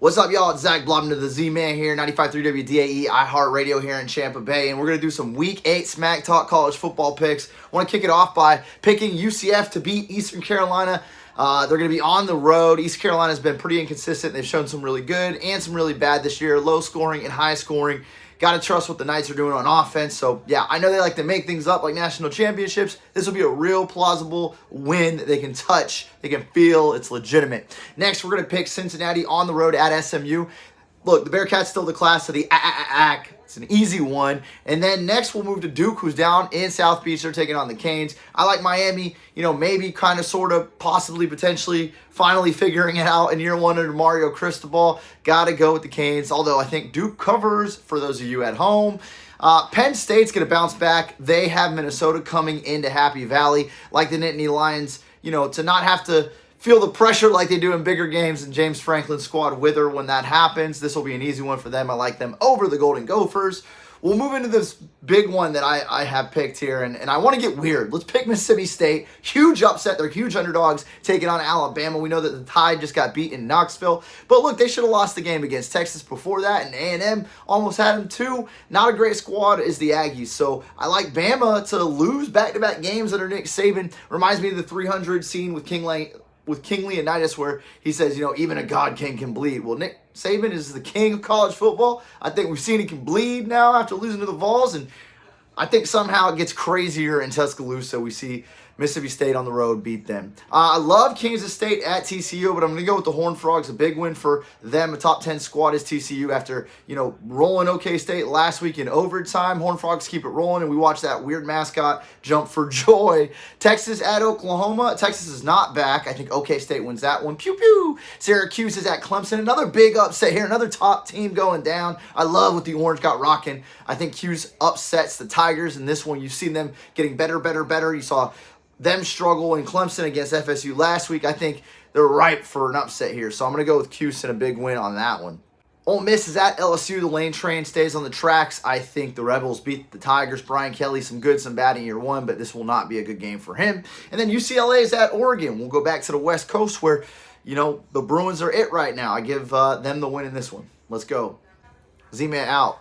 What's up, y'all? It's Zac Blobner, the Z-Man here, 95.3 WDAE, iHeartRadio here in Tampa Bay, and we're going to do some Week 8 Smack Talk college football picks. I want to kick it off by picking UCF to beat Eastern Carolina. They're going to be on the road. East Carolina has been pretty inconsistent. They've shown some really good and some really bad this year, low scoring and high scoring. Got to trust what the Knights are doing on offense. So, yeah, I know they like to make things up like national championships. This will be a real plausible win that they can touch. They can feel it's legitimate. Next, we're going to pick Cincinnati on the road at SMU. Look, the Bearcats still the class of the ACC. It's an easy one. And then next we'll move to Duke, who's down in South Beach. They're taking on the Canes. I like Miami, maybe kind of, sort of, possibly, potentially, finally figuring it out in year one under Mario Cristobal. Got to go with the Canes, although I think Duke covers for those of you at home. Penn State's going to bounce back. They have Minnesota coming into Happy Valley. Like the Nittany Lions, to not have to feel the pressure like they do in bigger games and James Franklin's squad wither when that happens. This will be an easy one for them. I like them over the Golden Gophers. We'll move into this big one that I have picked here, and I want to get weird. Let's pick Mississippi State. Huge upset. They're huge underdogs taking on Alabama. We know that the Tide just got beat in Knoxville. But look, they should have lost the game against Texas before that, and A&M almost had them too. Not a great squad is the Aggies. So I like Bama to lose back-to-back games under Nick Saban. Reminds me of the 300 scene with King Leonidas, where he says, even a God king can bleed. Well, Nick Saban is the king of college football. I think we've seen he can bleed now after losing to the Vols, and I think somehow it gets crazier in Tuscaloosa. We see Mississippi State on the road beat them. I love Kansas State at TCU, but I'm going to go with the Horned Frogs. A big win for them. A top 10 squad is TCU after, rolling OK State last week in overtime. Horned Frogs keep it rolling, and we watched that weird mascot jump for joy. Texas at Oklahoma. Texas is not back. I think OK State wins that one. Pew, pew. Syracuse is at Clemson. Another big upset here. Another top team going down. I love what the Orange got rocking. I think Hughes upsets the Tigers in this one. You've seen them getting better. You saw them struggle in Clemson against FSU last week. I think they're ripe for an upset here. So I'm going to go with Cuse and a big win on that one. Ole Miss is at LSU. The lane train stays on the tracks. I think the Rebels beat the Tigers. Brian Kelly, some good, some bad in year one, but this will not be a good game for him. And then UCLA is at Oregon. We'll go back to the West Coast where, the Bruins are it right now. I give them the win in this one. Let's go. Z-Man out.